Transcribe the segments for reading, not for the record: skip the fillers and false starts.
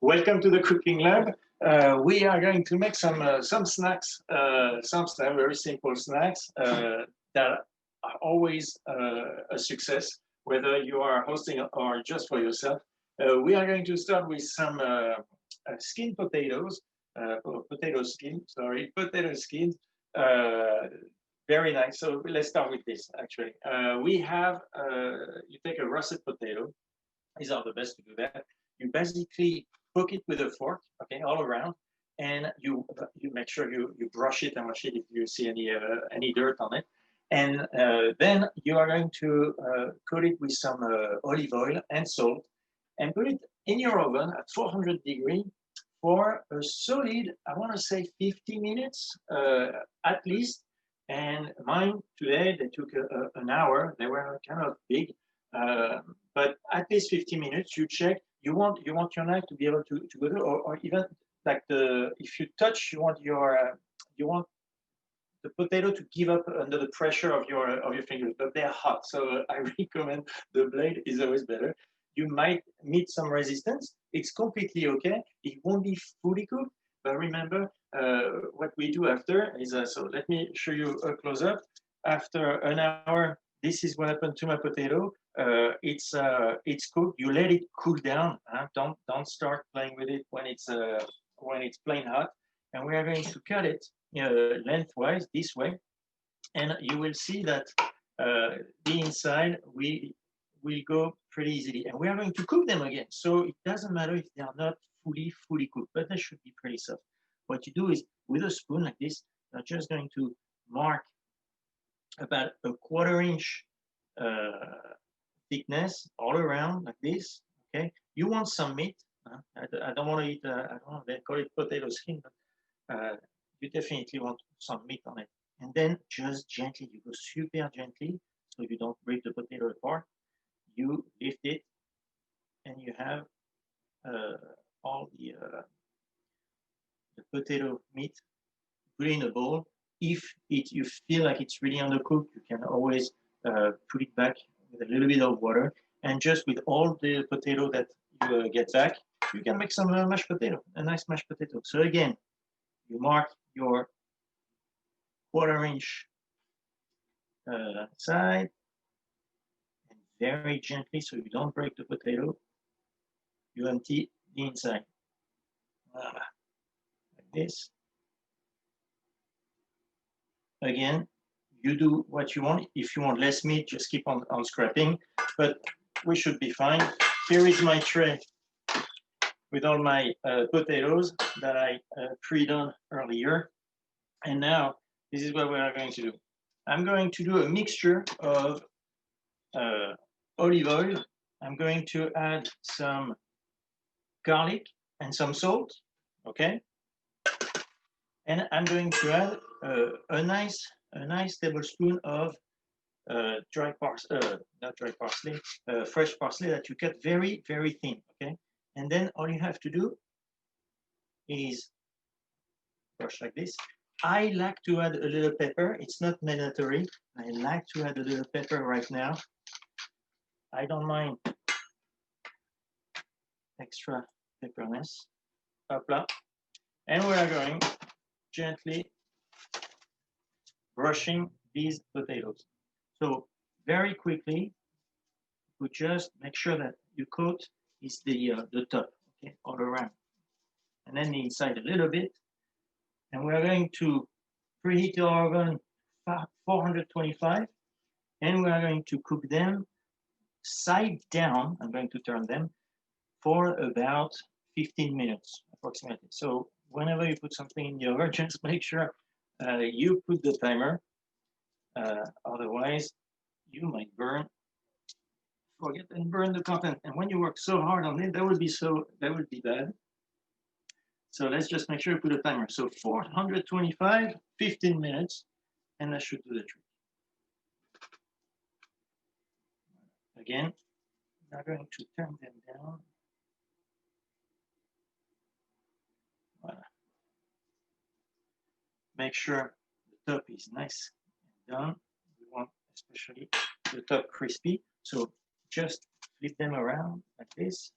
Welcome to the cooking lab. We are going to make some snacks, some very simple snacks that are always a success, whether you are hosting or just for yourself. We are going to start with some skinned potatoes, potato skins. Very nice. So let's start with this. Actually, we have you take a russet potato. These are the best to do that. You basically poke it with a fork, okay, all around, and you make sure you brush it and wash it if you see any dirt on it, and then you are going to coat it with some olive oil and salt, and put it in your oven at 400 degrees for a solid, I want to say 50 minutes at least. And mine today, they took an hour. They were kind of big, but at least 50 minutes. You check. You want your knife to be able to go through, or even like if you touch, you want the potato to give up under the pressure of your fingers, but they're hot, so I recommend the blade is always better. You might meet some resistance. It's completely okay. It won't be fully cooked, but remember what we do after is so let me show you a close up. After an hour, this is what happened to my potato. It's cooked. You let it cool down. Don't start playing with it when it's plain hot. And we are going to cut it lengthwise this way, and you will see that the inside will go pretty easily. And we are going to cook them again. So it doesn't matter if they are not fully cooked, but they should be pretty soft. What you do is with a spoon like this, you're just going to mark about a 1/4 inch thickness all around like this. Okay, you want some meat. I don't want to eat. I don't know. They call it potato skin, but you definitely want some meat on it. And then just gently, you go super gently, so you don't break the potato apart. You lift it, and you have all the potato meat. Put it in a bowl. If you feel like it's really undercooked, you can always put it back with a little bit of water, and just with all the potato that you get back, you can make some mashed potato, a nice mashed potato. So again, you mark your 1/4 inch side, and very gently, so you don't break the potato, you empty the inside. Like this. Again, you do what you want. If you want less meat, just keep on scrapping, but we should be fine. Here is my tray with all my potatoes that I pre-done earlier. And now, this is what we are going to do. I'm going to do a mixture of olive oil. I'm going to add some garlic and some salt, okay? And I'm going to add a nice tablespoon of fresh parsley that you cut very, very thin, okay? And then all you have to do is brush like this. I like to add a little pepper. It's not mandatory. I like to add a little pepper right now. I don't mind extra pepperness. Hopla. And we are going gently brushing these potatoes. So very quickly, we just make sure that you coat is the top, okay, all around, and then the inside a little bit. And we are going to preheat our oven 425, and we are going to cook them side down. I'm going to turn them for about 15 minutes approximately. So whenever you put something in the oven, just make sure you put the timer. Otherwise, you might forget and burn the content. And when you work so hard on it, that would be bad. So let's just make sure you put a timer. So 425, 15 minutes, and that should do the trick. Again, we're going to turn them down. Voilà. Make sure the top is nice and done. We want especially the top crispy. So just flip them around like this.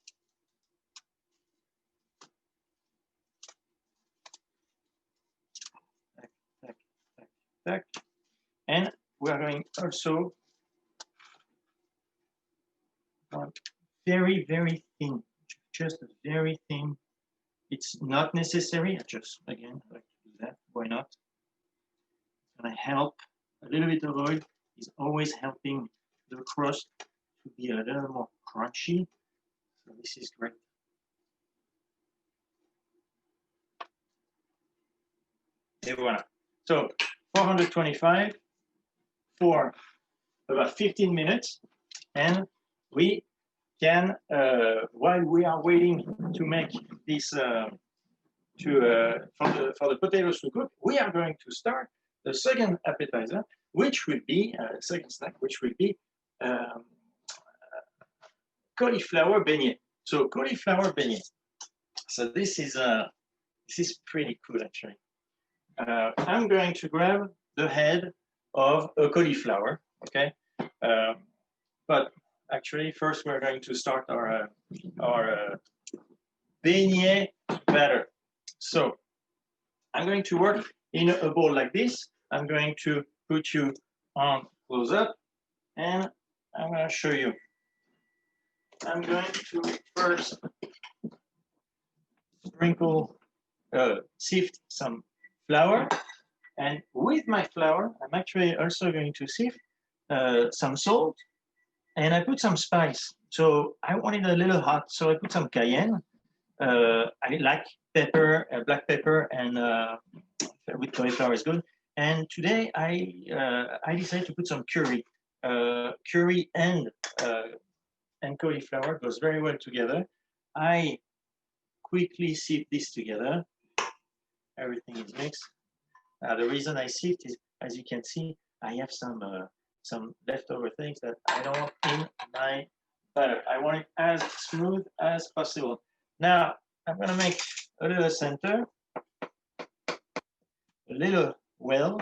And we are going also very, very thin, just very thin. It's not necessary. I just, again, I like to do that. Why not? It's going to help. A little bit of oil is always helping the crust to be a little more crunchy. So this is great. Et voilà. So 425 for about 15 minutes, and we can, while we are waiting to make this, for the potatoes to cook, we are going to start the second appetizer, which will be second snack, which will be cauliflower beignet. So cauliflower beignet. So this is pretty cool actually. I'm going to grab the head of a cauliflower, okay? But actually, first we're going to start our beignet batter. So I'm going to work in a bowl like this. I'm going to put you on close up, and I'm going to show you. I'm going to first sprinkle, sift some flour, and with my flour, I'm actually also going to sift some salt, and I put some spice. So I want it a little hot, so I put some cayenne. I like pepper, black pepper, and with cauliflower is good. And today I decided to put some curry. Curry and cauliflower goes very well together. I quickly sift this together. Everything is mixed. The reason I sift is, as you can see, I have some leftover things that I don't want in my batter. I want it as smooth as possible. Now I'm going to make a little center, a little well,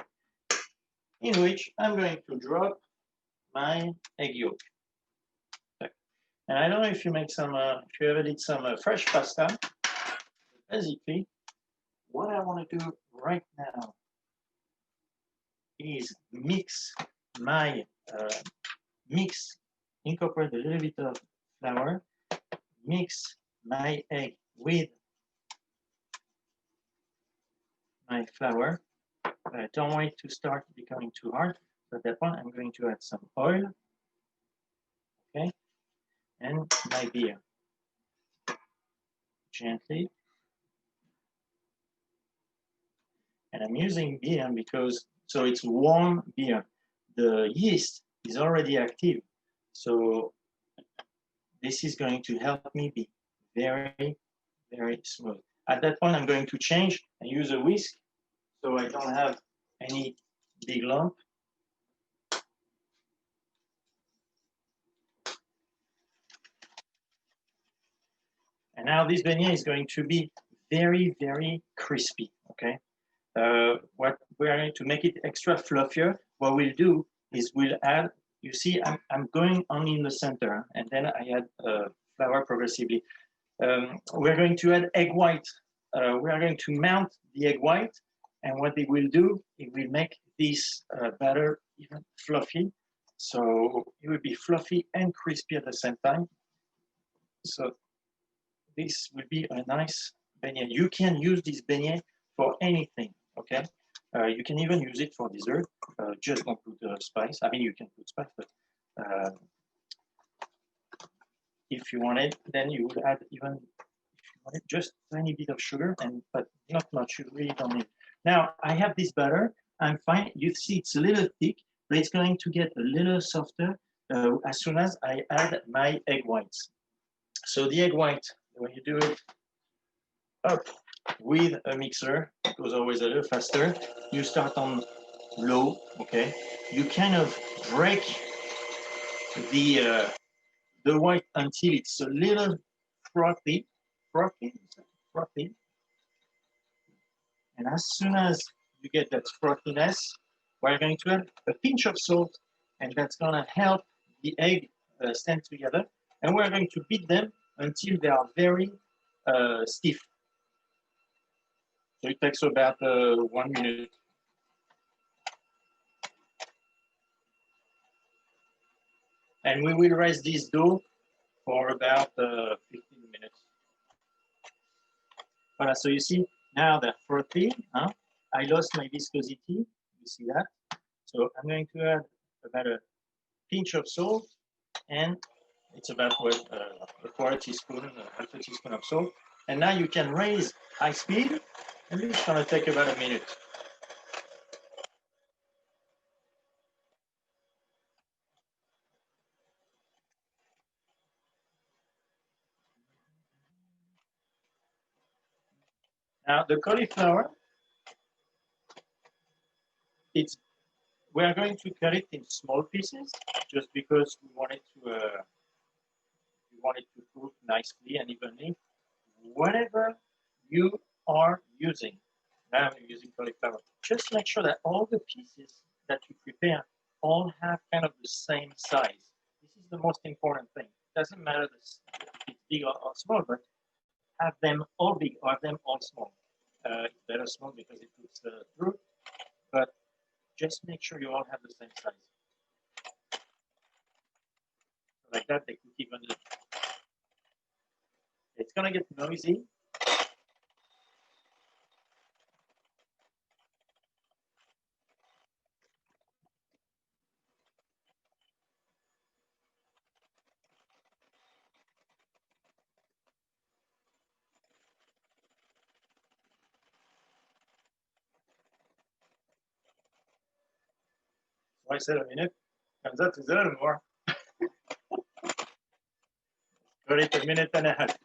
in which I'm going to drop my egg yolk. And I don't know if you make some, if you ever did some fresh pasta. Basically, what I want to do right now is mix my incorporate a little bit of flour, mix my egg with my flour. I don't want it to start becoming too hard. So at that point, I'm going to add some oil, okay, and my beer. Gently. And I'm using beer because, so it's warm beer. The yeast is already active. So this is going to help me be very, very smooth. At that point, I'm going to change and use a whisk so I don't have any big lump. And now this beignet is going to be very, very crispy, okay? What we are going to make it extra fluffier, what we'll do is we'll add, you see, I'm going only in the center, and then I add flour progressively. We're going to add egg white. We are going to melt the egg white, and what it will do, it will make this batter even fluffy. So it will be fluffy and crispy at the same time. So this will be a nice beignet. You can use this beignet for anything, okay? You can even use it for dessert. Just don't put spice. I mean, you can put spice, but if you want it, then you would add even, if you want it, just a tiny bit of sugar, but not much. You really don't need. Now, I have this butter. I'm fine. You see, it's a little thick, but it's going to get a little softer as soon as I add my egg whites. So the egg white, when you do it up with a mixer, it goes always a little faster. You start on low, okay? You kind of break the white until it's a little frothy. And as soon as you get that frothiness, we're going to add a pinch of salt, and that's going to help the egg stand together. And we're going to beat them until they are very stiff. So it takes about 1 minute. And we will rest this dough for about 15 minutes. Voilà, so you see, now they're frothy. Huh? I lost my viscosity, you see that? So I'm going to add about a pinch of salt, and it's about a quarter teaspoon, half a teaspoon of salt. And now you can raise high speed, and it's gonna take about a minute. Now the cauliflower, we are going to cut it in small pieces, just because we want it to cook nicely and evenly. Whatever you are using, now I'm using cauliflower, just make sure that all the pieces that you prepare all have kind of the same size. This is the most important thing. It doesn't matter if it's big or small, but have them all big or have them all small. It's better small because it cooks through, but just make sure you all have the same size. Like that, they cook evenly. It's gonna get noisy. So I said a minute, turns out it's a little more. 30 minutes and a half.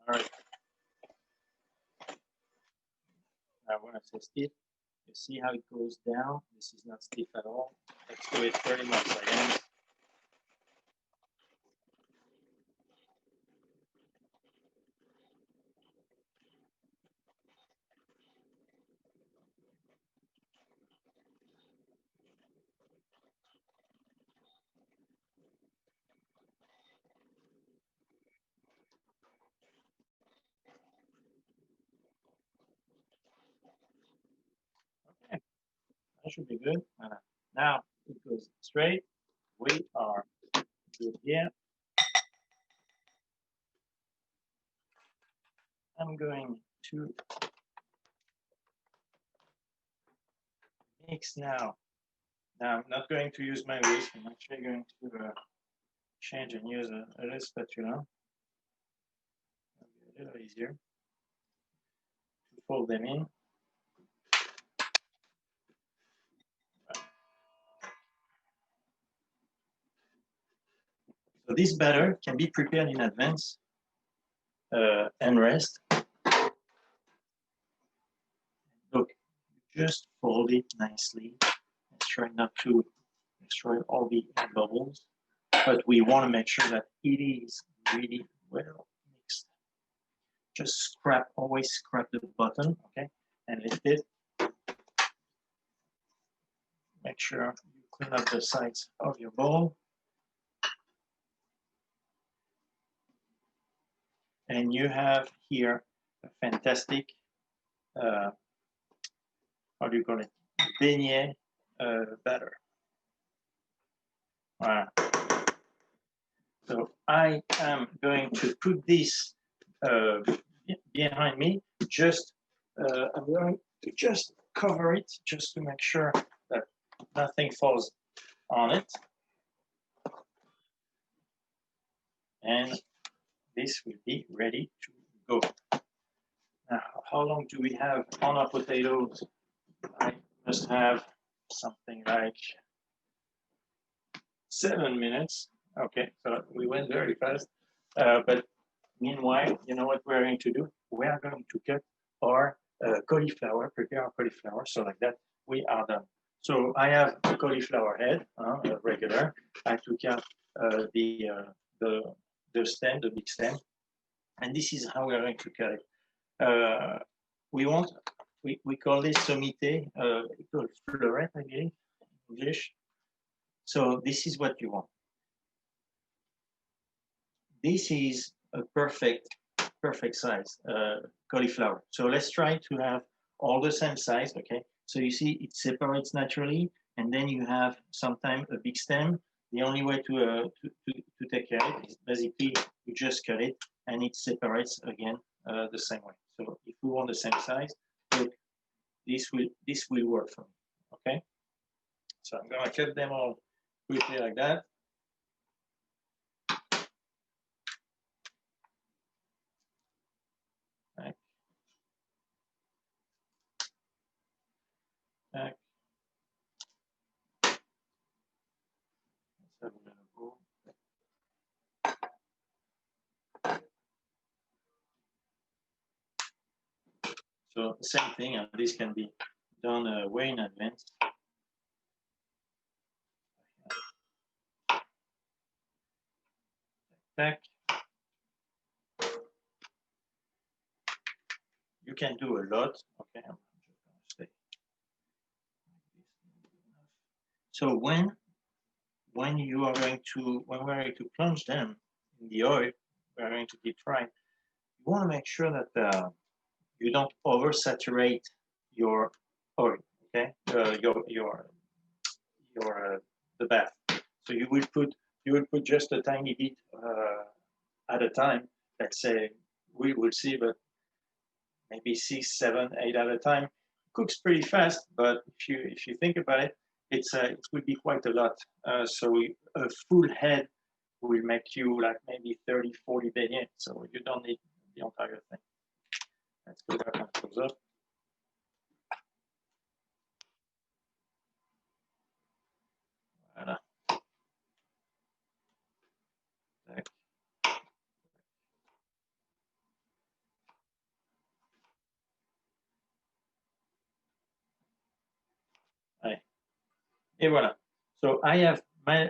All right. Now when I say stiff, you see how it goes down. This is not stiff at all. Let's do it 30 more seconds. Okay, that should be good. Now it goes straight. We are good here. I'm going to mix now. Now I'm not going to use my whisk. I'm actually going to change and use a little spatula. That'll be a little easier to fold them in. So this batter can be prepared in advance and rest. Look, just fold it nicely. Try not to destroy all the air bubbles, but we want to make sure that it is really well mixed. Just always scrap the bottom, okay, and lift it. Make sure you clean up the sides of your bowl. And you have here a fantastic, how do you call it, beignet batter. So I am going to put this behind me. I'm going to just cover it just to make sure that nothing falls on it. And this will be ready to go. Now, how long do we have on our potatoes? I must have something like 7 minutes. Okay, so we went very fast. But meanwhile, you know what we're going to do? We are going to cut our cauliflower, prepare our cauliflower. So like that, we are done. So I have the cauliflower head, regular. I took out the stem, the big stem. And this is how we're going to cut it. We call this sommité, called fleuret, I believe, in English. So this is what you want. this is a perfect size cauliflower. So let's try to have all the same size, okay? So you see it separates naturally, and then you have sometimes a big stem. The only way to take care of it is basically you just cut it and it separates again the same way. So if we want the same size, look, this will work for me, okay? So I'm gonna cut them all quickly like that. Back. Back. So same thing, and this can be done way in advance. Back. You can do a lot. Okay, I'm just gonna stay. So when we're going to plunge them in the oil, we're going to deep fry. You want to make sure that you don't oversaturate your oil. Okay, the bath. So you will put just a tiny bit at a time. Let's say we will see, but maybe 6, 7, 8 at a time. It cooks pretty fast, but if you think about it, it will be quite a lot. So a full head will make you like maybe 30, 40 beignets. So you don't need the entire thing. Let's go back and close up. Voilà. Allez. Et voilà. So I have my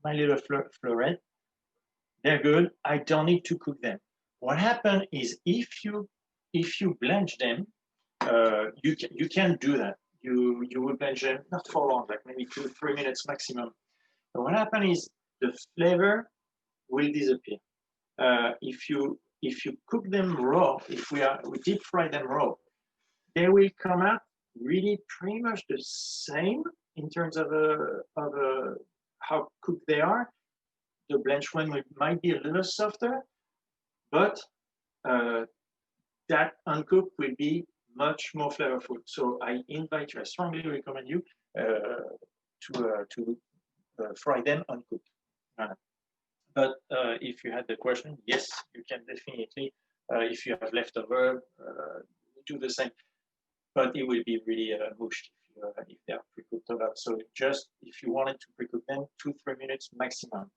little florette. They're good. I don't need to cook them. What happens is if you blanch them, you can do that. You will blanch them not for long, like maybe 2-3 minutes maximum. But what happens is the flavor will disappear. If you cook them raw, if we deep fry them raw, they will come out really pretty much the same in terms of how cooked they are. The blanched one might be a little softer, but that uncooked will be much more flavorful. So I invite you, I strongly recommend you to fry them uncooked. But if you had the question, yes, you can definitely, if you have leftover, do the same. But it will be really mushed if they are pre-cooked or not. So just if you wanted to pre-cook them, 2-3 minutes maximum.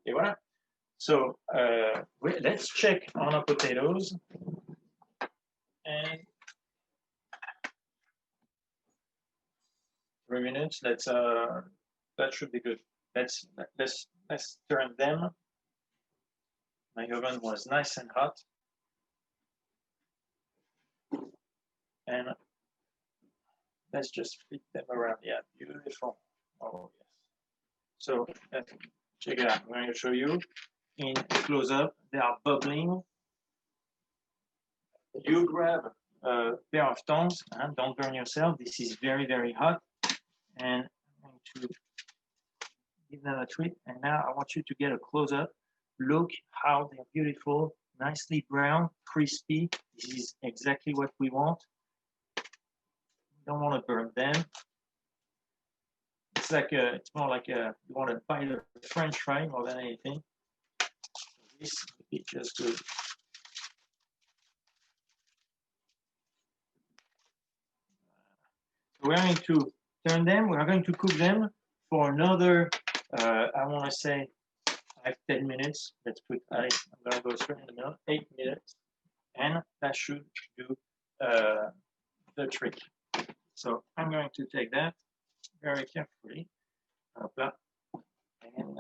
Et voilà. So let's check on our potatoes. And 3 minutes. Let's that should be good. Let's turn them. My oven was nice and hot. And let's just flip them around. Yeah, beautiful. Oh yes. So check it out. I'm going to show you in close up. They are bubbling. You grab a pair of tongs and don't burn yourself. This is very, very hot. And I'm going to give them a tweak. And now I want you to get a close up. Look how they're beautiful, nicely brown, crispy. This is exactly what we want. We don't want to burn them. It's more like you want to bite a French fry more than anything. This would be just good. We're going to turn them. We're going to cook them for another, I want to say 5-10 minutes. Let's put, I'm going to go straight in the middle, 8 minutes. And that should do the trick. So I'm going to take that very carefully. And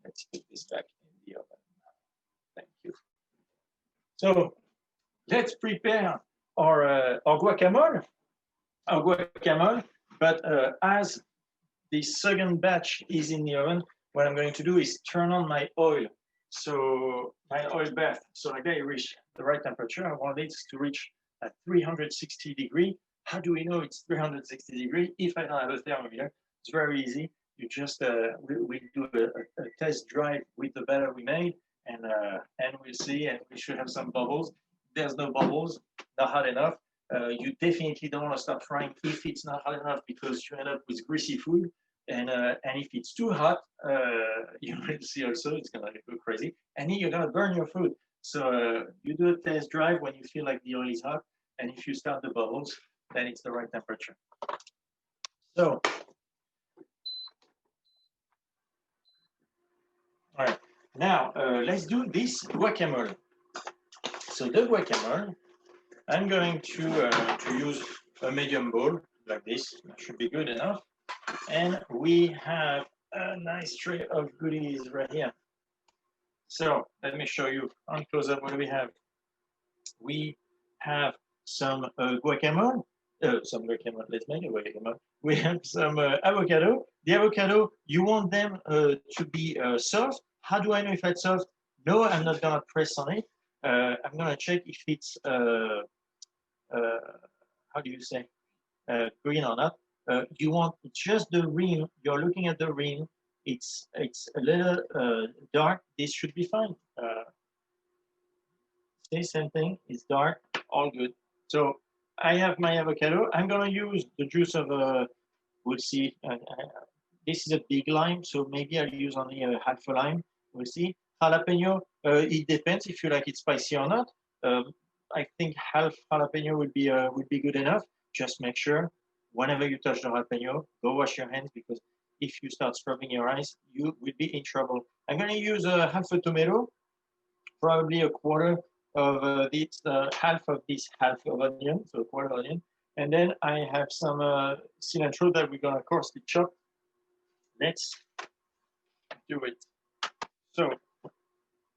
let's put this back in the oven. Thank you. So let's prepare our guacamole. But as the second batch is in the oven, what I'm going to do is turn on my oil. So my oil bath. So like that, it reach the right temperature. I want it to reach at 360 degree. How do we know it's 360 degree? If I don't have a thermometer, it's very easy. You just we do a test drive with the batter we made, and we'll see, and we should have some bubbles. There's no bubbles, not hot enough. You definitely don't want to start frying if it's not hot enough, because you end up with greasy food. And if it's too hot, you will see also it's gonna go crazy, and you're gonna burn your food. So you do a test drive when you feel like the oil is hot, and if you start the bubbles, then it's the right temperature. So, all right, now let's do this guacamole. So the guacamole, I'm going to use a medium bowl like this. That should be good enough. And we have a nice tray of goodies right here. So let me show you on close up what do we have. We have some guacamole. Some guacamole. Let's make a guacamole. We have some avocado. The avocado, you want them to be soft. How do I know if it's soft? No, I'm not gonna press on it. I'm gonna check if it's how do you say green or not. You want just the rim. You're looking at the rim. It's a little dark. This should be fine. Same thing. It's dark. All good. So I have my avocado. I'm gonna use the juice of we'll see. This is a big lime, so maybe I'll use only half a lime. We'll see. Jalapeno. It depends if you like it spicy or not. I think half jalapeno would be good enough. Just make sure whenever you touch the jalapeno, go wash your hands, because if you start scrubbing your eyes, you will be in trouble. I'm going to use half a tomato, probably a quarter of this, half of onion, so a quarter of onion. And then I have some cilantro that we're going to coarsely chop. Let's do it. So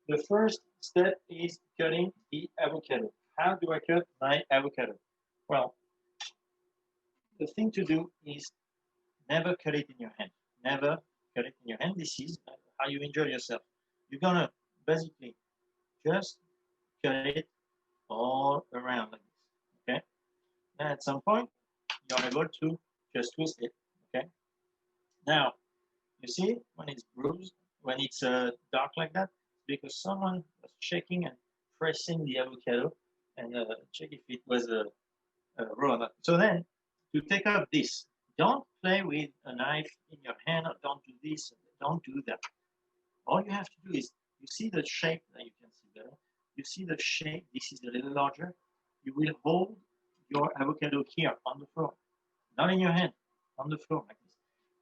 the first step is cutting the avocado. How do I cut my avocado? Well, the thing to do is never cut it in your hand. Never cut it in your hand. This is how you enjoy yourself. You're gonna basically just cut it all around like this. Okay. And at some point, you're able to just twist it. Okay. Now, you see when it's bruised, when it's dark like that, because someone was checking and pressing the avocado and check if it was raw or not. So then, to take off this, don't play with a knife in your hand, or don't do this, don't do that. All you have to do is, you see the shape that you can see there. You see the shape, this is a little larger. You will hold your avocado here on the floor, not in your hand, on the floor like this.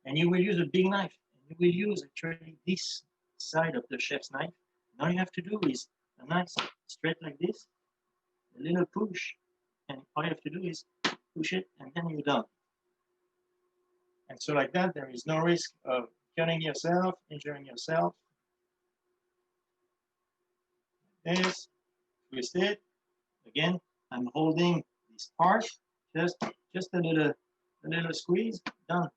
And you will use a big knife. And you will use actually this side of the chef's knife. And all you have to do is a knife straight like this, a little push, and all you have to do is push it, and then you're done. And so like that, there is no risk of cutting yourself, injuring yourself. This, twist it. Again, I'm holding this part, just a little squeeze, done.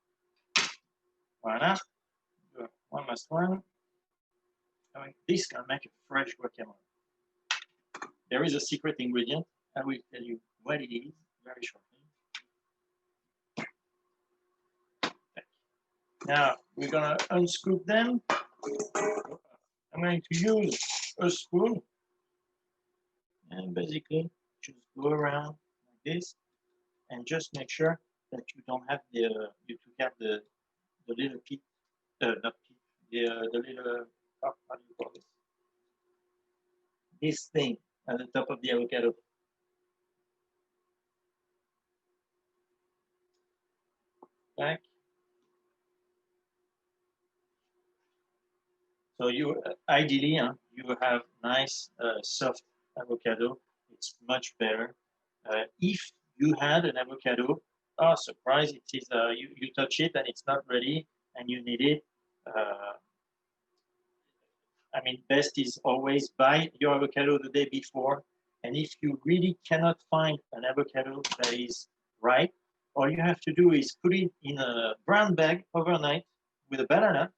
Voila. One last one. I mean, this can make a fresh guacamole. There is a secret ingredient. I will tell you what it is very shortly. Now we're gonna unscoop them. I'm going to use a spoon and basically just go around like this, and just make sure that you don't have the you took out the little pit, not pit, the little, how do you call this? This thing at the top of the avocado. Back. So you ideally you have nice soft avocado. It's much better. If you had an avocado, oh surprise! It is you touch it and it's not ready and you need it. I mean, best is always buy your avocado the day before. And if you really cannot find an avocado that is ripe, all you have to do is put it in a brown bag overnight with a banana.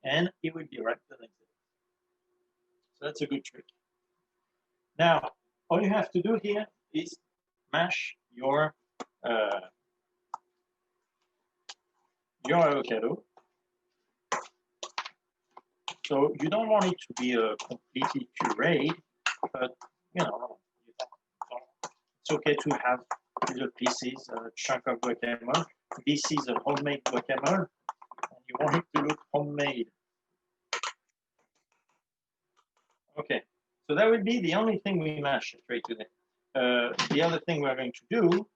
and it will be ripe the next day. So that's a good trick. Now, all you have to do here is mash your avocado. So you don't want it to be completely pureed, but you know, it's okay to have little pieces, a chunk of guacamole. This is a homemade guacamole, and you want it to look homemade. Okay, so that will be the only thing we mash right today. The other thing we're going to do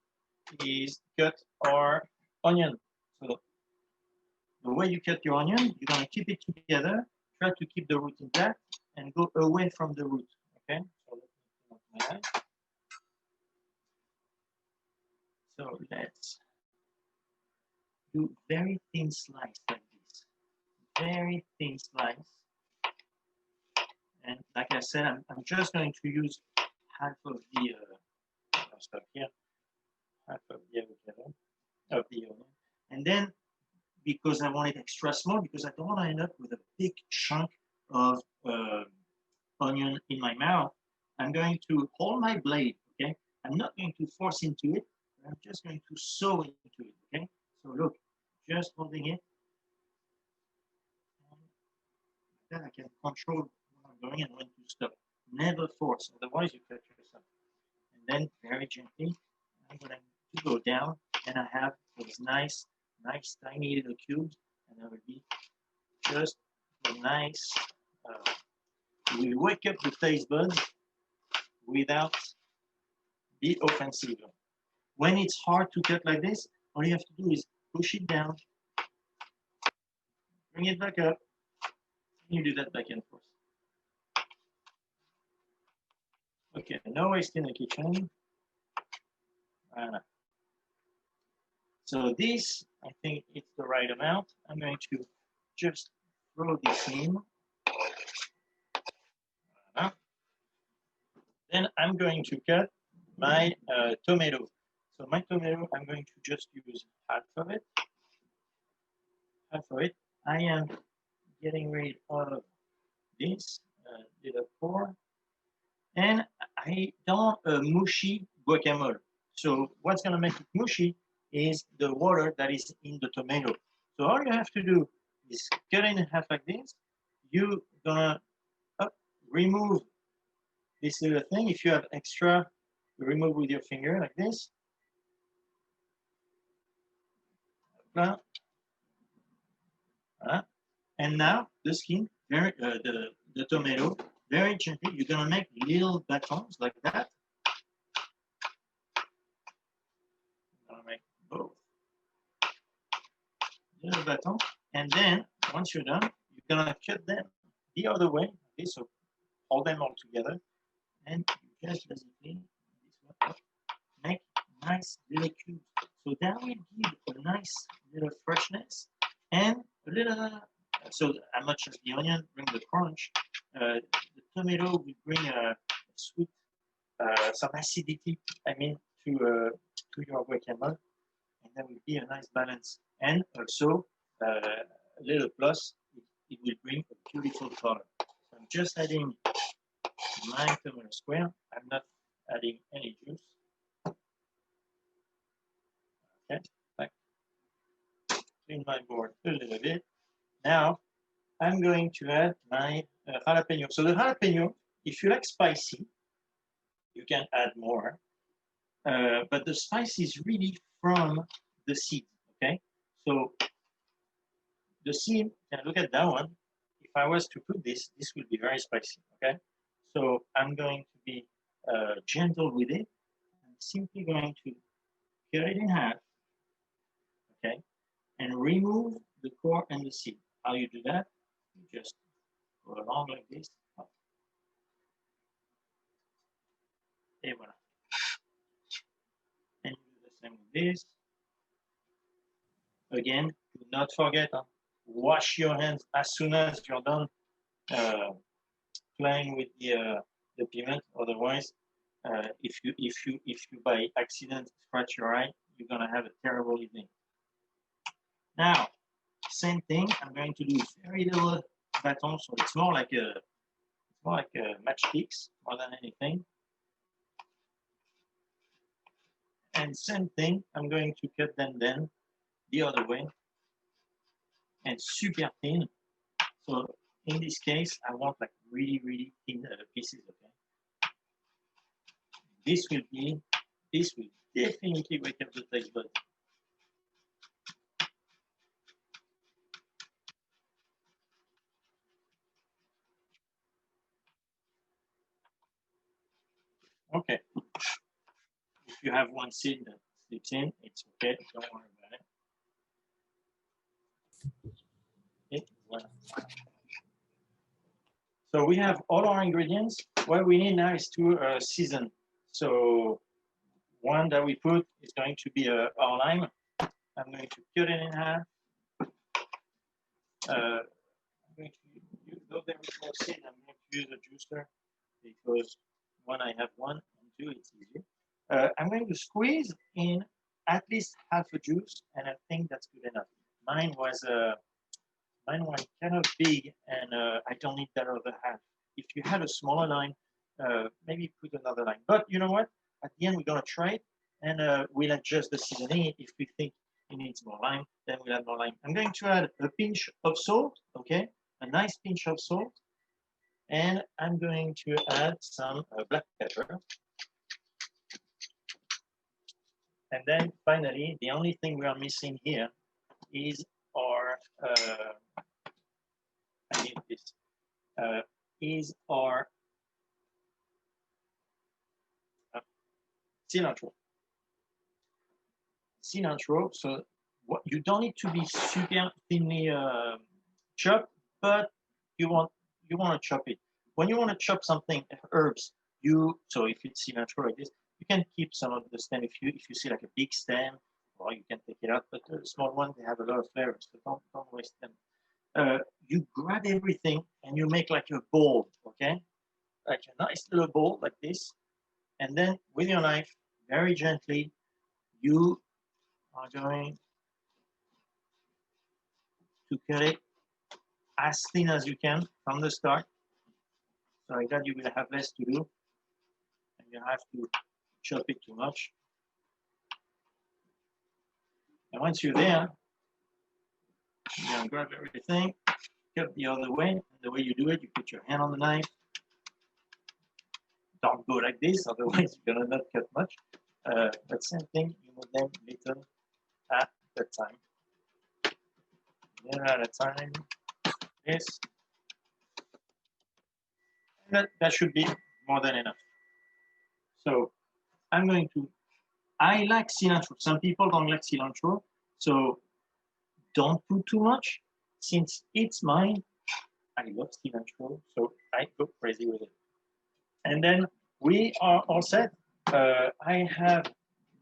is cut our onion. So the way you cut your onion, you're going to keep it together, try to keep the root intact, and go away from the root. Okay, so let's do very thin slice like this, very thin slice. And like I said, I'm just going to use half of the stuff here, half of the avocado, of the onion, and then because I want it extra small, because I don't want to end up with a big chunk of onion in my mouth, I'm going to hold my blade. Okay, I'm not going to force into it. I'm just going to sew into it. Okay, so look, just holding it, and then I can control when I'm going and when to stop. Never force, otherwise you cut yourself. And then very gently, I'm going to go down, and I have those nice tiny little cubes, and that will be just a nice. We wake up the taste buds without the offensive. When it's hard to cut like this, all you have to do is push it down, bring it back up, and you do that back and forth. Okay, no waste in the kitchen. So this, I think it's the right amount. I'm going to just throw this in. Then I'm going to cut my tomato. So my tomato, I'm going to just use half of it. I am getting rid of this little core. And I don't mushy guacamole. So what's going to make it mushy is the water that is in the tomato. So all you have to do is cut it in half like this. You're going to remove this little thing. If you have extra, you remove with your finger like this. And now the skin, the tomato, very gently, you're going to make little batons like that. I'm going to make both little batons. And then once you're done, you're going to cut them the other way. Okay, so hold them all together. And you just basically make nice little cubes. So that will give a nice little freshness and a little. So as much as the onion bring the crunch, the tomato will bring a sweet, some acidity. I mean, to your guacamole, and that will be a nice balance. And also a little plus, it will bring a beautiful color. So I'm just adding my tomato square. I'm not adding any juice. Okay, like clean my board a little bit. Now I'm going to add my jalapeno. So the jalapeno, if you like spicy, you can add more. But the spice is really from the seed. Okay, so the seed. And look at that one. If I was to put this will be very spicy. Okay, so I'm going to be gentle with it. I'm simply going to cut it in half. Okay, and remove the core and the seed. How you do that? You just go along like this. Et voilà. And you do the same with this. Again, do not forget, wash your hands as soon as you're done playing with the piment. Otherwise, if you by accident scratch your eye, you're gonna have a terrible evening. Now, Same thing. I'm going to do very little baton, so it's more like a matchsticks more than anything. And same thing, I'm going to cut them then the other way and super thin. So in this case, I want like really, really thin pieces. Okay. This will definitely wake up the taste bud. Okay. If you have one seed that slips in, it's okay. Don't worry about it. Okay. Voilà. So we have all our ingredients. What we need now is to season. So one that we put is going to be our lime. I'm going to cut it in half. I'm going to use, though there is no seed, I'm going to use a juicer because one, I have one, and two, it's easy. I'm going to squeeze in at least half a juice, and I think that's good enough. Mine was kind of big, and I don't need that other half. If you had a smaller lime, maybe put another lime. But you know what? At the end, we're gonna try it, and we'll adjust the seasoning. If we think it needs more lime, then we'll add more lime. I'm going to add a pinch of salt, okay? A nice pinch of salt. And I'm going to add some black pepper. And then finally, the only thing we are missing here is our, I need this, is our cilantro. Cilantro, so what, you don't need to be super thinly chopped, but you want to chop it. When you want to chop something, herbs, so if it's cilantro like this, you can keep some of the stem if you see like a big stem, or you can take it out. But the small ones, they have a lot of flavors, so don't waste them. You grab everything and you make like a bowl, okay? Like a nice little bowl like this, and then with your knife, very gently, you are going to cut it as thin as you can from the start. So like that, you will have less to do, and you have to chop it too much. And once you're there, you're gonna grab everything, cut the other way. And the way you do it, you put your hand on the knife. Don't go like this, otherwise you're gonna not cut much. But same thing, you move them little at a time. Little at a time. This. And that should be more than enough. So I'm going to, I like cilantro. Some people don't like cilantro, so don't put too much. Since it's mine, I love cilantro, so I go crazy with it. And then we are all set. I have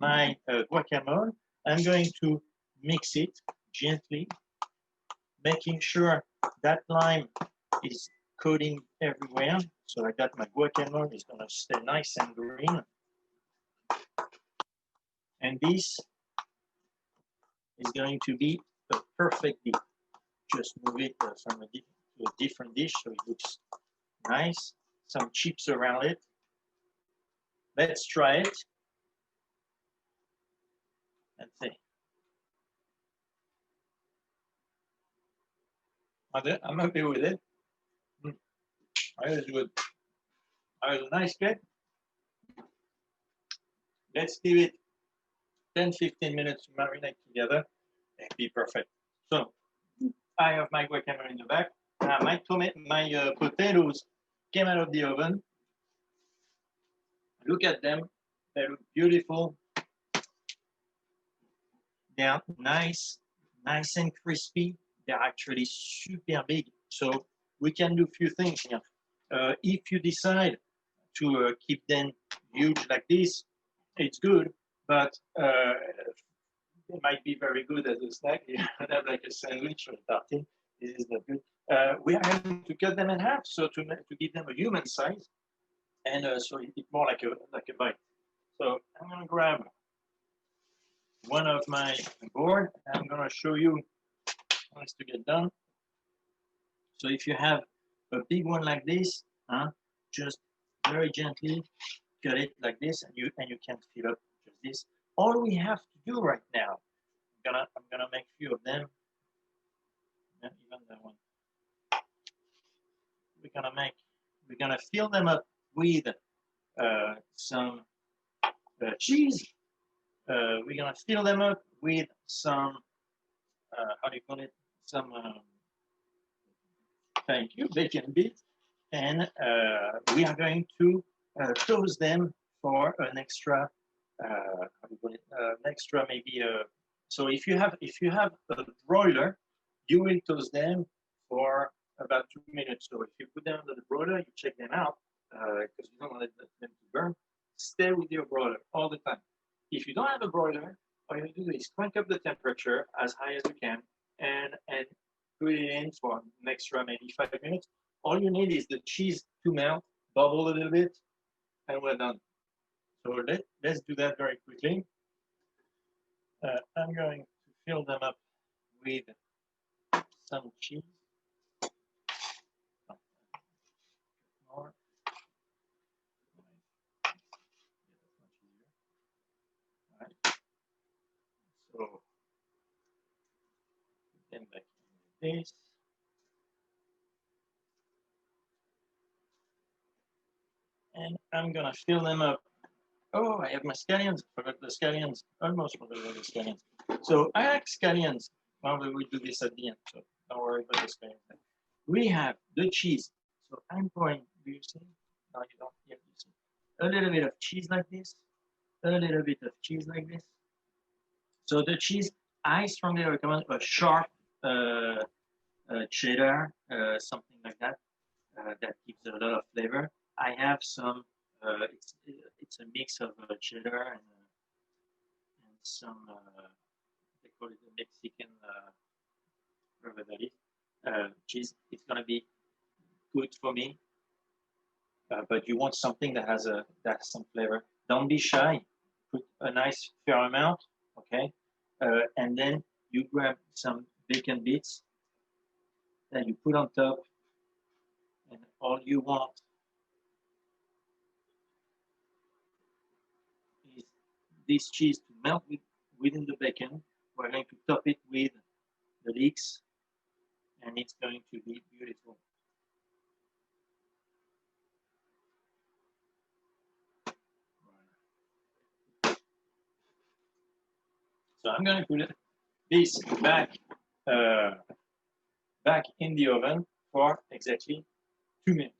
my guacamole. I'm going to mix it gently, making sure that lime is coating everywhere. So like that, my guacamole is gonna stay nice and green. And this is going to be a perfect dip. Just move it from to a different dish so it looks nice. Some chips around it. Let's try it. Let's see. I'm happy with it. That is good. That is a nice cake. Let's give it 10-15 minutes to marinate together and be perfect. So I have my guacamole in the back. My potatoes came out of the oven. Look at them. They look beautiful. They are nice and crispy. They're actually super big. So we can do a few things here. If you decide to keep them huge like this, it's good, but they might be very good as a snack. You can have like a sandwich or a tartine. This is not good. We are going to cut them in half, so to give them a human size, and so it's more like a bite. So I'm going to grab one of my board. I'm going to show you wants to get done. So if you have a big one like this, just very gently cut it like this, and you can fill up just this. All we have to do right now, I'm gonna make a few of them. Not even that one. We're gonna fill them up with some cheese. We're gonna fill them up with some how do you call it? Some thank you, bacon bits, and we are going to toast them for an extra how do you call it? Extra maybe. So if you have a broiler, you will toast them for about 2 minutes. So if you put them under the broiler, you check them out because you don't want them to burn. Stay with your broiler all the time. If you don't have a broiler, all you do is crank up the temperature as high as you can and put it in for an extra maybe 5 minutes. All you need is the cheese to melt, bubble a little bit, and we're done. So let's do that very quickly. I'm going to fill them up with some cheese. More. Right. So then back in this. And I'm gonna fill them up. Oh, I have my scallions. Forgot the scallions. Almost forgot the scallions. So I like scallions. Well, we will do this at the end, so don't worry about the scallions. We have the cheese. So I'm going, do you see? No, you don't. Yeah, you see. A little bit of cheese like this. A little bit of cheese like this. So the cheese, I strongly recommend a sharp cheddar, something like that, that gives a lot of flavor. I have some, it's a mix of cheddar and some, they call it the Mexican, whatever that is, cheese. It's going to be good for me, but you want something that has some flavor. Don't be shy. Put a nice fair amount, okay? And then you grab some bacon bits that you put on top, and all you want is this cheese to melt within the bacon. We're going to top it with the leeks, and it's going to be beautiful. So I'm going to put this back in the oven for exactly 2 minutes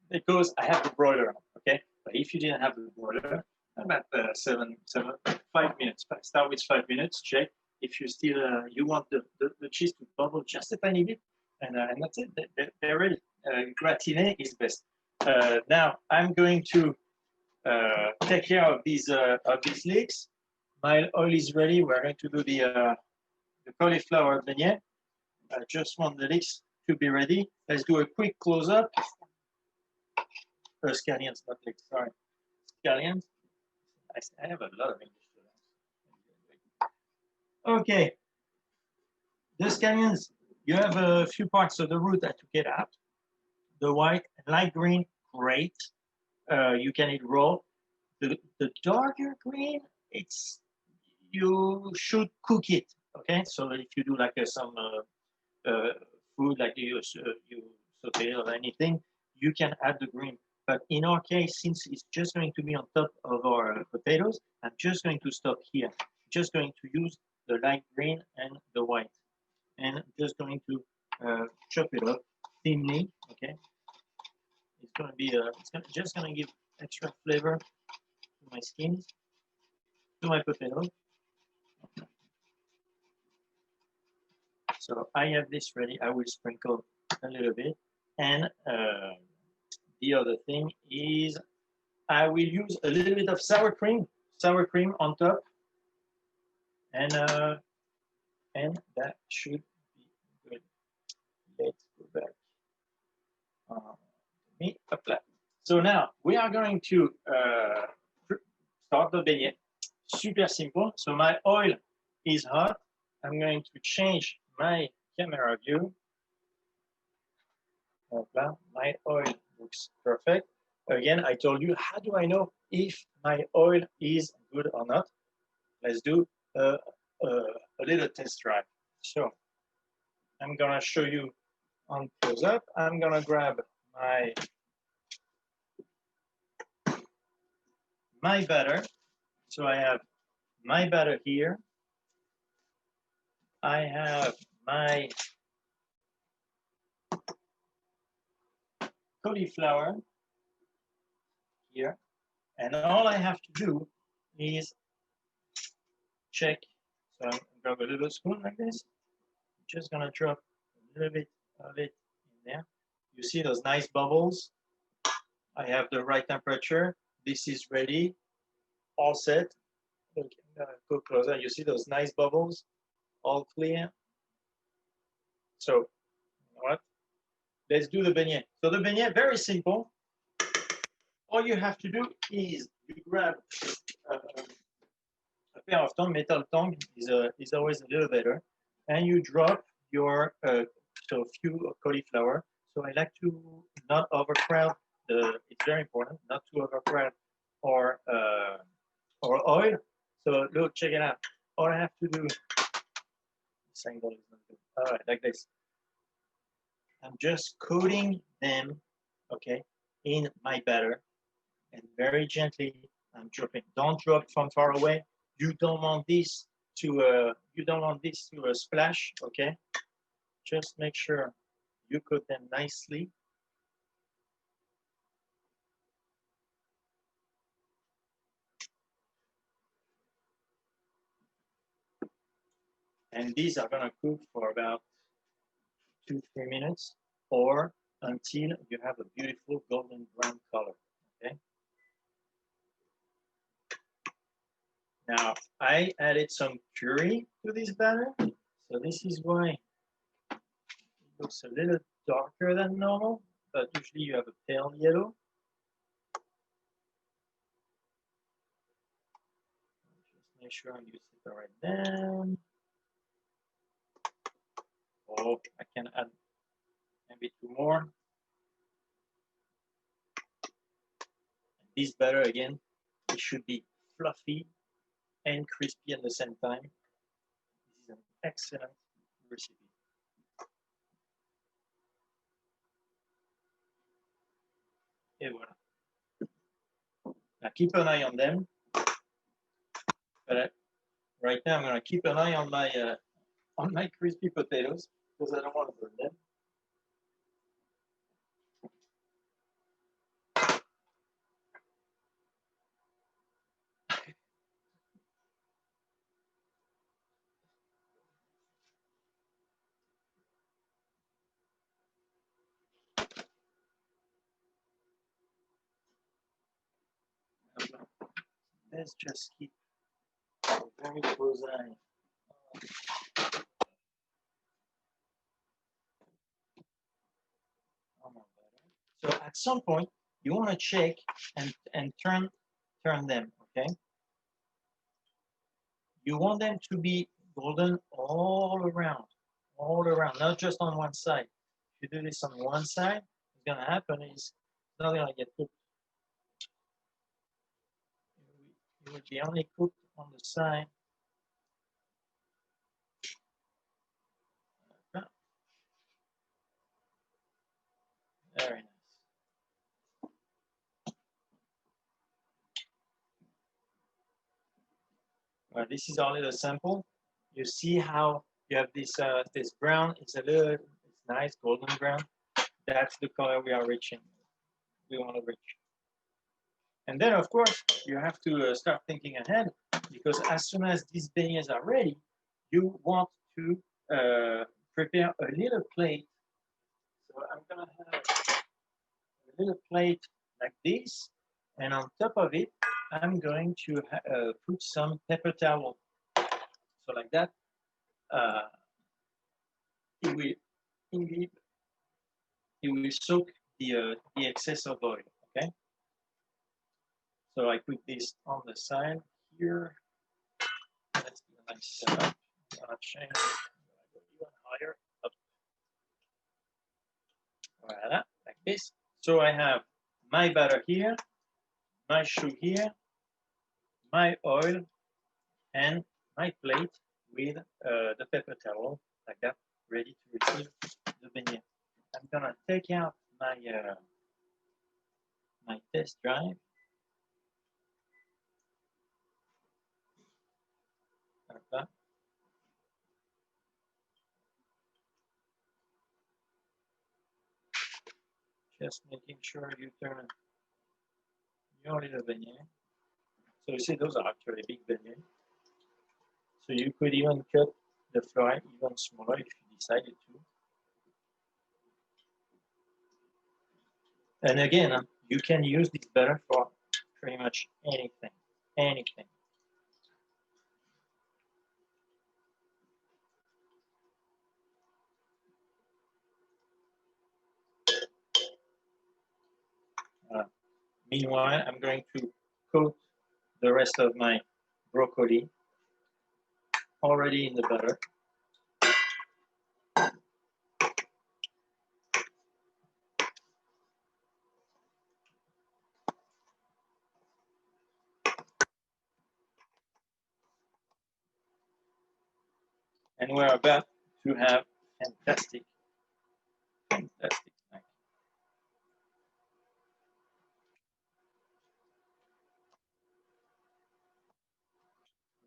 because I have the broiler on, okay? But if you didn't have the broiler, about 5 minutes. Start with 5 minutes, check. If you still, you want the cheese to bubble just a tiny bit, and that's it, they're ready. Gratiné is best. Now I'm going to take care of these leeks. My oil is ready. We're going to do the cauliflower beignet. I just want the leeks to be ready. Let's do a quick close-up. Scallions, not leeks, sorry. Scallions. I have a lot of English students. Okay. The scallions, you have a few parts of the root that you get out. The white, light green, great. You can eat raw. The darker green, you should cook it. Okay, so if you do like some food like you saute or anything, you can add the green. But in our case, since it's just going to be on top of our potatoes, I'm just going to stop here. Just going to use the light green and the white, and just going to chop it up thinly. Okay, it's going to be just going to give extra flavor to my skins, to my potato. So I have this ready. I will sprinkle a little bit, and the other thing is I will use a little bit of sour cream on top, and that should be good. Let's go back. So now we are going to start the beignet. Super simple. So my oil is hot. I'm going to change my camera view. My oil looks perfect. Again, I told you, how do I know if my oil is good or not? Let's do a little test drive. So I'm gonna show you on close up. I'm gonna grab my batter. So I have my batter here. I have my cauliflower here. And all I have to do is check. So I'm gonna grab a little spoon like this. I'm just gonna drop a little bit of it in there. You see those nice bubbles? I have the right temperature. This is ready, all set. Look, I'm gonna go closer. You see those nice bubbles? All clear. So, you know what? Let's do the beignet. So the beignet, very simple. All you have to do is you grab a pair of tongs. Metal tong is always a little better, and you drop your so few cauliflower. So I like to not overcrowd it's very important not to overcrowd or oil. So look, check it out. All I have to do. This angle is not good. All right, like this. I'm just coating them, okay, in my batter, and very gently I'm dropping. Don't drop from far away. You don't want this to splash, okay? Just make sure you coat them nicely. And these are gonna cook for about 2-3 minutes, or until you have a beautiful golden brown color, okay? Now, I added some curry to this batter, so this is why it looks a little darker than normal, but usually you have a pale yellow. Just make sure you separate them. Oh, I can add maybe 2 more. This batter, again, it should be fluffy and crispy at the same time. This is an excellent recipe. Et voilà. Now keep an eye on them. But right now I'm going to keep an eye on my crispy potatoes because I don't want to burn them. Let's just keep a very close eye on my butter. So at some point, you want to check and turn them, okay? You want them to be golden all around, not just on one side. If you do this on one side, what's going to happen is it's not going to get cooked. It will be only cooked on the side. Very nice. Well, this is our little sample. You see how you have this this brown. It's nice golden brown. That's the color we are reaching. We want to reach. And then, of course, you have to start thinking ahead, because as soon as these beignets are ready, you want to prepare a little plate. So I'm going to have a little plate like this, and on top of it, I'm going to put some paper towel. So like that, it will soak the excess of oil. Okay. So I put this on the side here. Let's do a nice setup. I'm gonna change. I'm gonna go even Voila, like this. So I have my butter here, my sugar here, my oil, and my plate with the paper towel, like that, ready to receive the beignet. I'm gonna take out my my test drive. Like that. Just making sure you turn your little beignet. So you see, those are actually big beignets. So you could even cut the fry even smaller if you decided to. And again, you can use this butter for pretty much anything, anything. Meanwhile, I'm going to coat the rest of my broccoli already in the butter. And we're about to have fantastic snack.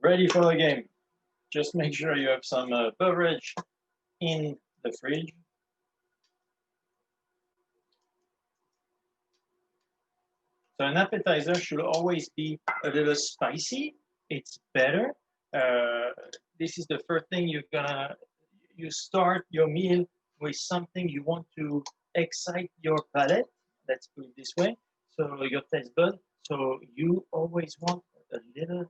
Ready for the game. Just make sure you have some beverage in the fridge. So an appetizer should always be a little spicy. It's better. This is the first thing you start your meal with something you want to excite your palate. Let's put it this way. So your taste bud. So you always want a little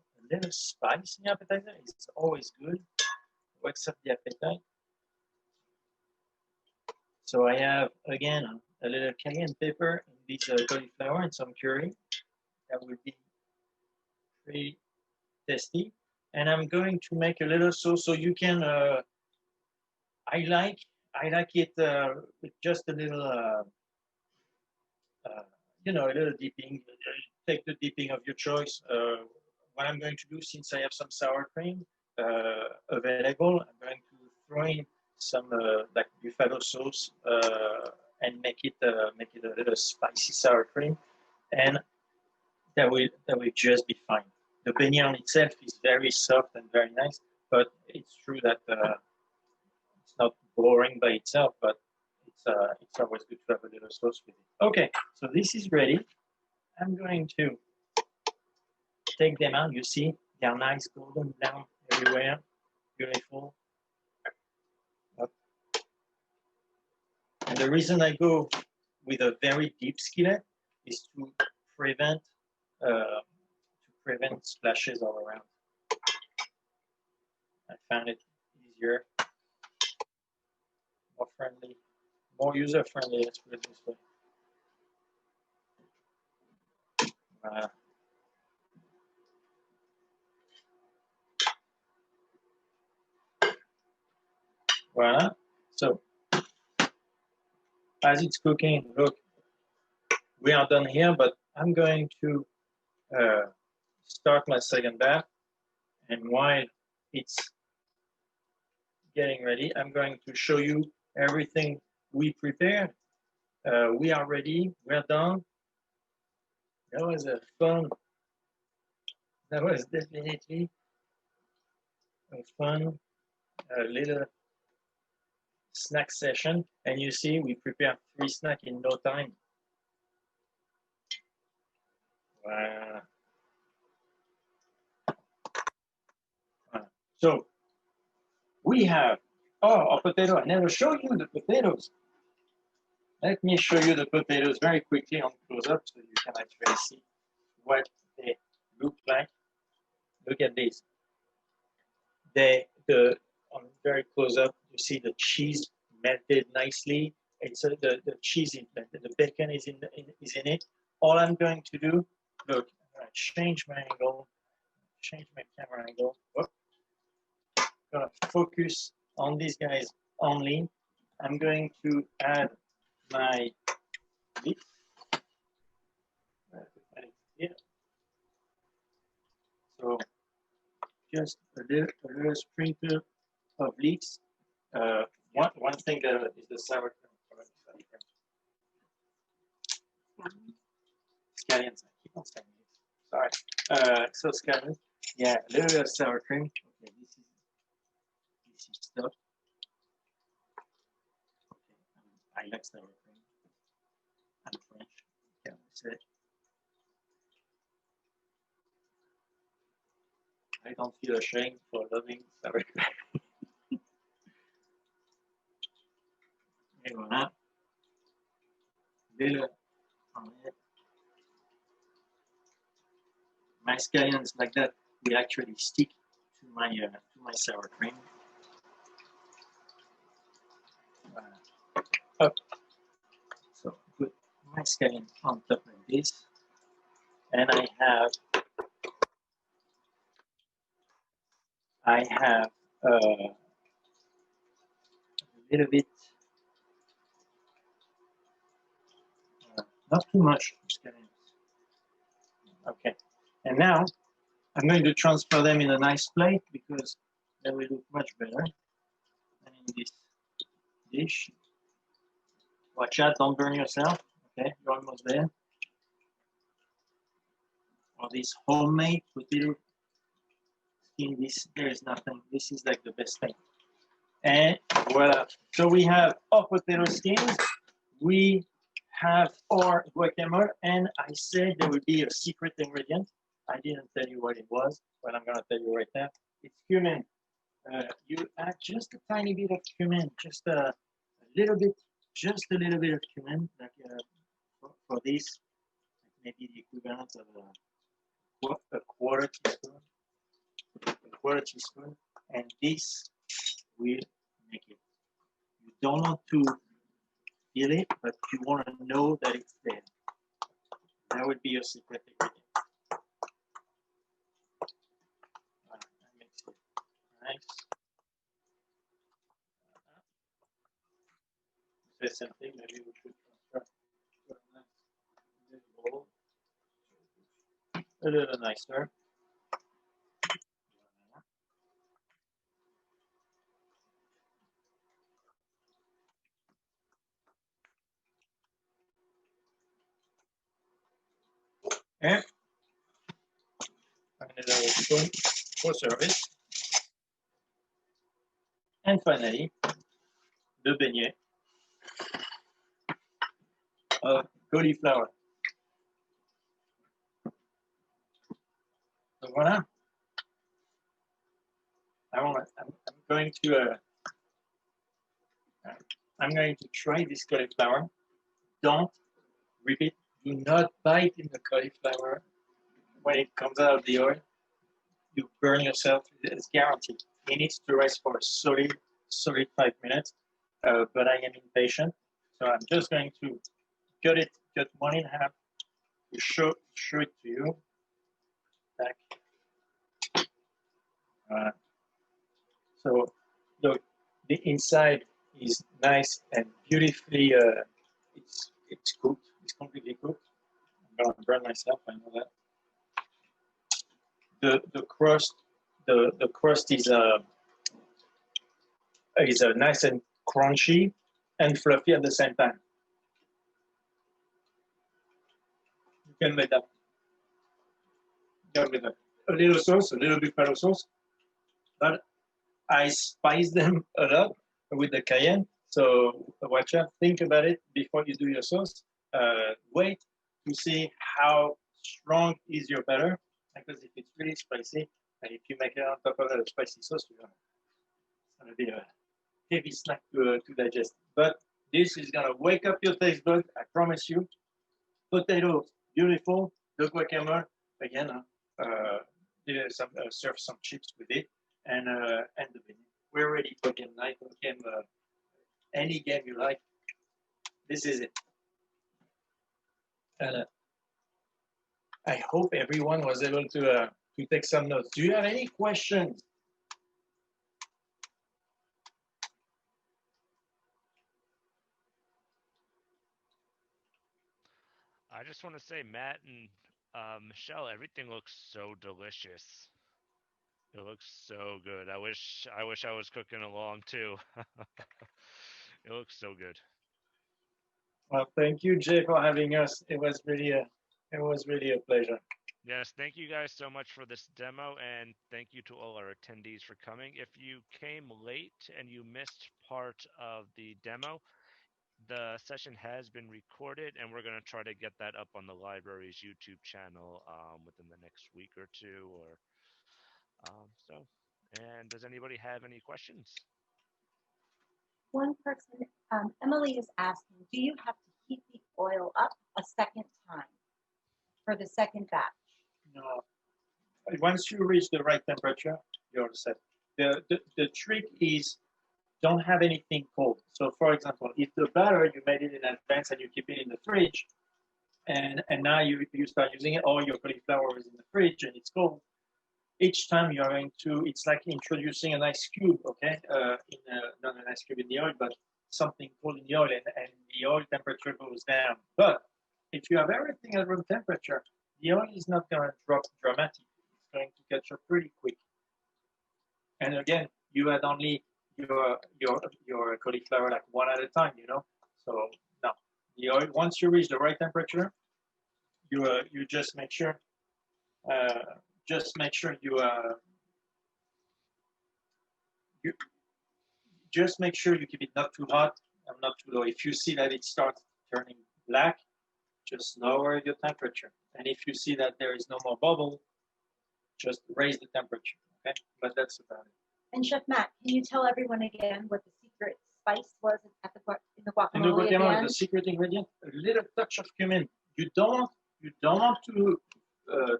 spice in your appetizer. It's always good. Wakes up the appetite. So I have again a little cayenne pepper in this cauliflower and some curry. That will be pretty tasty. And I'm going to make a little sauce so you can. I like it with just a little. You know, a little dipping. Take the dipping of your choice. What I'm going to do, since I have some sour cream available, I'm going to throw in some like buffalo sauce and make it a little spicy sour cream, and that will just be fine. The beignet on itself is very soft and very nice, but it's true that it's not boring by itself, but it's always good to have a little sauce with it. Okay, so this is ready. I'm going to take them out. You see, they are nice golden brown everywhere. Beautiful. And the reason I go with a very deep skillet is to prevent splashes all around. I found it easier, more friendly, more user friendly. Let's put it this way. Voila. So as it's cooking, look, we are done here, but I'm going to start my second bath. And while it's getting ready, I'm going to show you everything we prepared. We are ready. We're done. That was a fun. That was definitely a fun little snack session. And you see, we prepared 3 snacks in no time. Wow. So we have, a potato. I never showed you the potatoes. Let me show you the potatoes very quickly on close-up so you can actually see what they look like. Look at this. On very close-up, you see the cheese melted nicely. It's the cheese is melted. The bacon is in it. All I'm going to do, look, I'm going to change my angle, change my camera angle. I'm going to focus on these guys only. I'm going to add my leeks. Here. So just a little sprinkle of leeks. One thing that is the sour cream. Scallions. I keep on saying this. Sorry. So scallions. Yeah, a little bit of sour cream. Okay, this is stuff. Okay, I like sour cream. I'm French. Yeah, say. I don't feel ashamed for loving sour cream. Et voilà. Little on it. My scallions like that will actually stick to my sour cream. Up. So put my scallion on top like this, and I have a little bit, not too much scallions. Okay, and now I'm going to transfer them in a nice plate because they will look much better. And in this dish, watch out, don't burn yourself. Okay, you're almost there. Or this homemade potato skin, there is nothing. This is like the best thing. And voila. So we have our potato skins. We have our guacamole, and I said there would be a secret ingredient. I didn't tell you what it was, but I'm gonna tell you right now. It's cumin. You add just a tiny bit of cumin, just a little bit of cumin, like for this, maybe the equivalent of a quarter teaspoon, and this will make it. You don't want to feel it, but you want to know that it's there. That would be your secret ingredient. Mix it nice. Say something, maybe we should transfer to a nice bowl. A little nicer. And another spoon for service. And finally, the beignet of cauliflower. So voila. I'm going to try this cauliflower. Don't repeat. Do not bite in the cauliflower when it comes out of the oil. You burn yourself. It's guaranteed. It needs to rest for a solid 5 minutes. But I am impatient, so I'm just going to cut one in half to show it to you. Back. So look, the inside is nice and beautifully. It's cooked. It's completely cooked. I'm gonna burn myself. I know that. The crust is nice and crunchy and fluffy at the same time. You can make that. With a little sauce, a little buffalo sauce, but I spice them a lot with the cayenne. So watch out, think about it before you do your sauce. Wait to see how strong is your batter, because if it's really spicy, and if you make it on top of a spicy sauce, it's gonna be a heavy snack to digest. But this is gonna wake up your taste bud, I promise you. Potatoes, beautiful. The guacamole, again, serve some chips with it, and the beignet. We're ready for game night or game, any game you like. This is it. And I hope everyone was able to take some notes. Do you have any questions? I just want to say, Matt and Michelle, everything looks so delicious. It looks so good. I wish I was cooking along too. It looks so good. Well, thank you, Jay, for having us. It was really a pleasure. Yes, thank you guys so much for this demo, and thank you to all our attendees for coming. If you came late and you missed part of the demo, the session has been recorded, and we're going to try to get that up on the library's YouTube channel within the next week or two. So, and does anybody have any questions? One person, Emily is asking, do you have to heat the oil up a second time for the second batch? No. Once you reach the right temperature, you're set. The trick is don't have anything cold. So, for example, if the batter you made it in advance and you keep it in the fridge, and now you start using it, or your cauliflower is in the fridge and it's cold, each time you're going to, it's like introducing an ice cube, okay? Not an ice cube in the oil, but something cold in the oil, and the oil temperature goes down. But if you have everything at room temperature, the oil is not going to drop dramatically. It's going to catch up pretty quick. And again, you add only your cauliflower like one at a time, you know. So no, the oil, once you reach the right temperature, you uh, just make sure you just make sure you keep it not too hot and not too low. If you see that it starts turning black, just lower your temperature. And if you see that there is no more bubble, just raise the temperature. Okay, but that's about it. And Chef Matt, can you tell everyone again what the secret spice was in the guacamole? In the guacamole, the secret ingredient, a little touch of cumin. You don't want to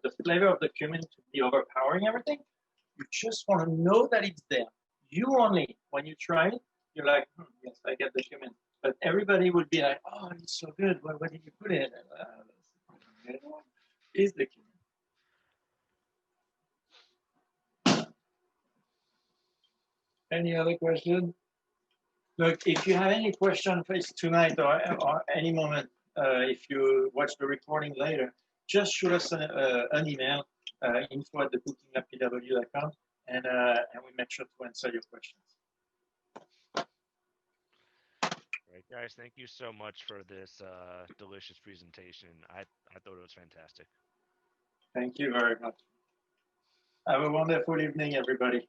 the flavor of the cumin to be overpowering everything. You just want to know that it's there. You only, when you try it, you're like, yes, I get the cumin. But everybody would be like, oh, it's so good. Where did you put it? Is the cumin. Any other question? Look, if you have any question for tonight or any moment, if you watch the recording later, just shoot us an email, info@thecookinglappw.com, and we make sure to answer your questions. Right, guys, thank you so much for this delicious presentation. I thought it was fantastic. Thank you very much. Have a wonderful evening, everybody.